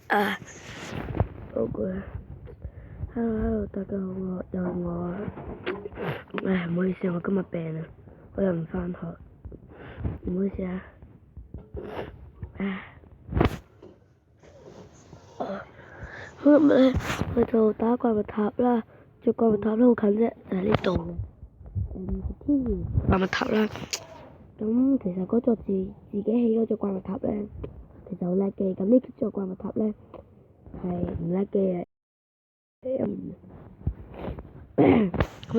啊，好攰啊！Hello，大家好，又係我啊！唉，唔好意思，我今日病啊，我又唔返學，唔好意思啊！唉，今日咧我就打怪物塔啦，隻怪物塔都好近啫，就喺呢度嘅，天然怪物塔啦。咁其實嗰座自己起嗰隻怪物塔咧，其實好叻嘅。咁呢座怪物塔咧係唔叻嘅。咁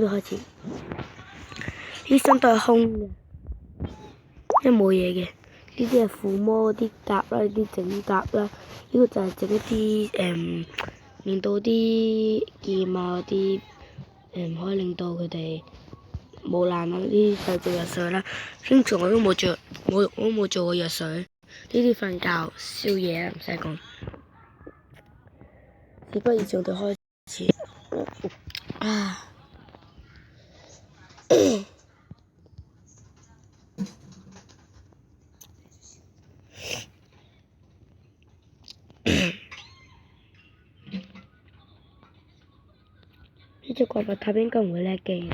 就開始，呢身都係空嘅，因為冇嘢嘅。呢啲係附魔啲甲啦，呢啲整甲啦。呢個就係整一啲令到啲劍啊啲可以令到佢哋冇爛啊啲細隻藥水啦。跟住我都冇做過藥水。呢啲瞓覺宵夜啊，唔使講。事不宜遲，我哋開始啊！呢隻怪物塔應該唔會叻嘅。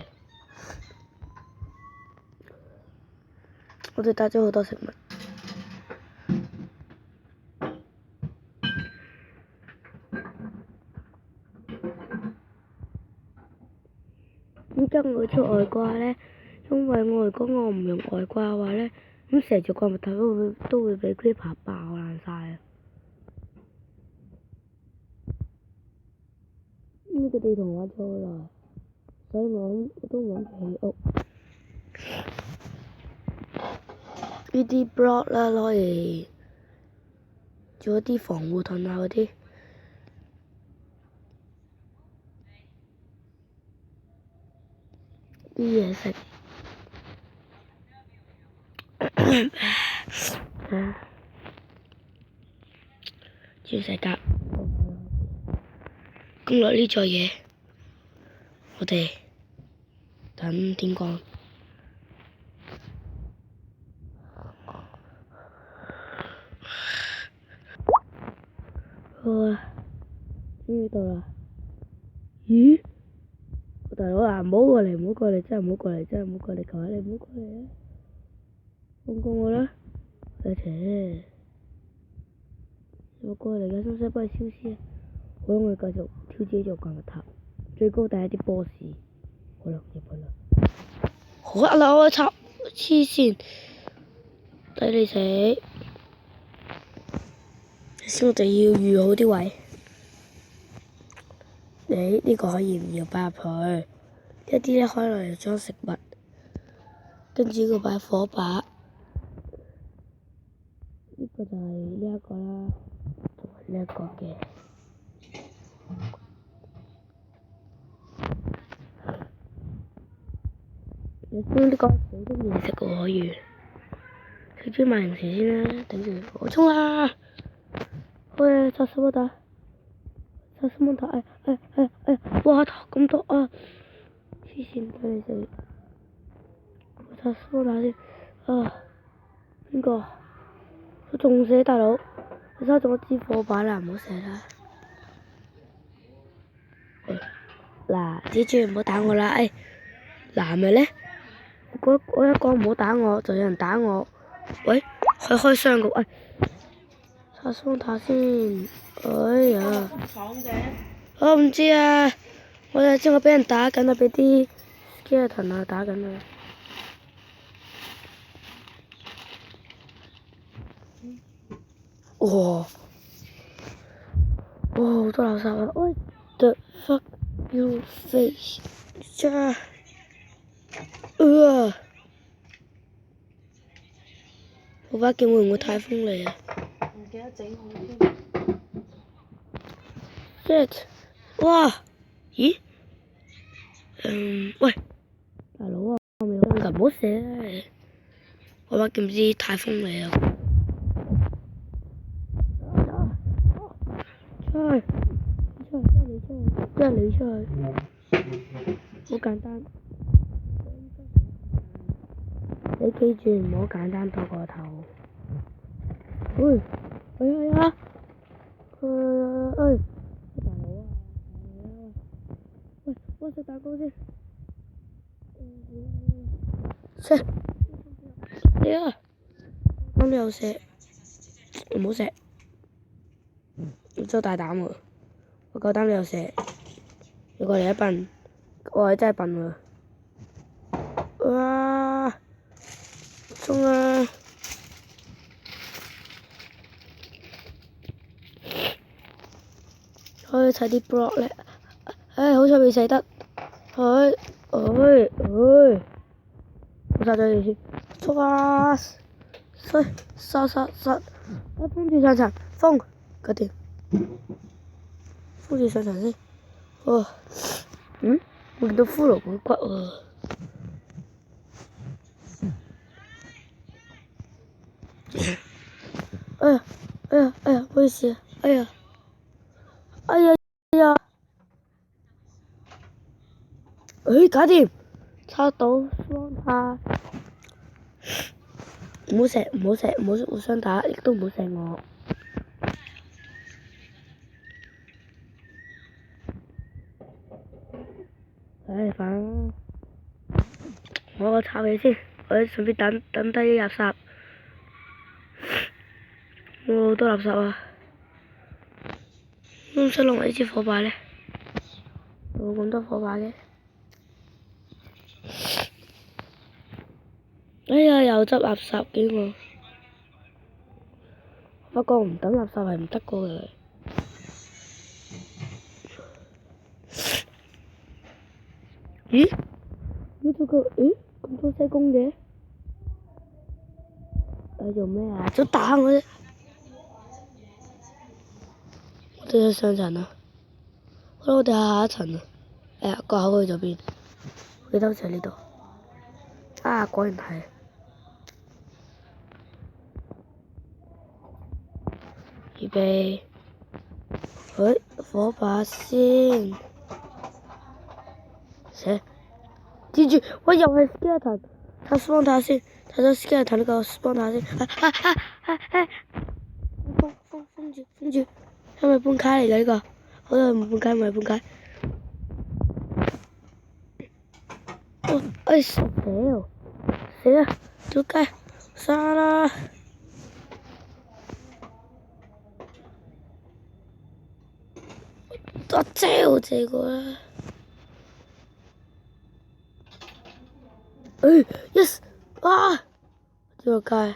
我哋帶咗好多食物。點解我會出外掛咧？因為如果我唔用外掛嘅話咧，咁成隻怪物塔都會俾 Creeper 爆爛晒啊！呢個地圖玩咗好耐，所以我都唔諗住起屋。呢啲 block 啦，攞嚟做一啲防護盾啊嗰啲。啲嘢食。鑽石甲。攻略呢座嘢，我哋等天光。好啊，終於到啦。咦？大佬啊，唔好過嚟，唔好過嚟，真係唔好過嚟，真係唔好過嚟，求下你唔好過嚟啊！放過我啦！阿切，我過嚟嘅，使唔使幫你燒屍啊？好啦，我哋繼續挑自己座怪物塔，最高第一啲 boss。好啦，入去啦。好啊啦，我插黐線，抵你死！先我哋要預好啲位。你呢個可以唔要擺入去，一啲咧可以攞嚟裝食物，跟住呢個擺火把，呢個就係呢一個啦，同埋呢一個嘅。有啲呢個好多嘢食喎，可以食啲萬零食先啦，等住我衝啦！喂，殺死我打！殺死我打！哇，咁多啊！黐線，俾你死！殺死我打先啊！邊個？我仲死大佬！你收咗我支火把啦，唔好射啦！嗱，蜘蛛唔好打我啦！嗱，係咪咧？我一講唔好打我，就有人打我。喂，可以開箱嘅喂，殺雙塔先。哎呀！我唔知啊，我就知我俾人打緊啊，俾啲 skeleton 啊打緊啊。哇！好多垃圾啊！喂 ，the fuck you face！我把劍會唔會太鋒利啊？唔記得整好添。shit！哇！咦？喂，大佬啊，我未開㗎，唔好射啦！我把劍唔知太鋒利啊！出去！你出去！好簡單。你記住唔好簡單到個頭。喂，係啊！有石，唔好石，你真大膽喎！我夠膽你有石，你過嚟一笨，我係真係笨喎！哇！衝啊！可以砌啲 block 咧，唉，好彩未死得，好殺咗你先，速啊！殺！封住上層，封，搞掂，封住上層先。哦，我見到骷髏骨喎。哎呀，唔好意思啊，哎呀，搞掂，拆到雙塔，唔好互相打，亦都唔好射我。唉，煩，我個插起先，我順便等低啲垃圾。我好多垃圾啊！唔使弄埋呢支火把咧，冇咁多火把嘅。哎呀，又執垃圾嘅我，不過唔抌垃圾係唔得個嘅。咦？咁多西公嘅？做咩啊？想打我啫！我哋要上層啦，我哋下一層啦。哎呀，個口去咗邊？佢當時喺呢度。啊，果然係。預備，火把先。記住，我又係 skeleton， 睇 spawn 塔先，睇咗 skeleton 呢個 spawn 塔先。封住，係咪半卡嚟㗎呢個？好在唔係半卡。哎死啦！走開，殺啦！我這個啦。yes 啊！呢個街，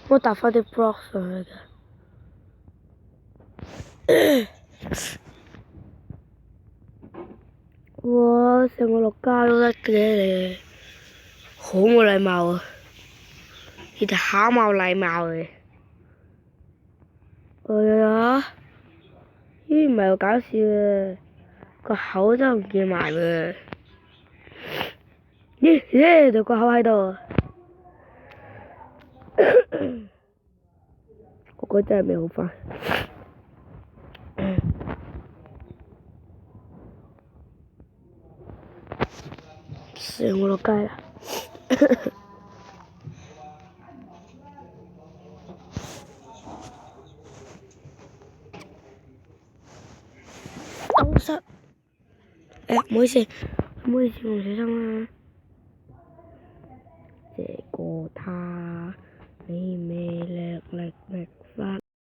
我搭翻啲 block 上去嘅。哇！成個落街都得嘅你，好冇禮貌啊！你哋好冇禮貌嘅。哎呀！咦，唔係好搞笑嘅，個口真係唔見埋嘅。咦，條個口喺度。我覺得真係未好返。成我落街啦。丟失。唔好意思，唔小心啊。這個他，你未叻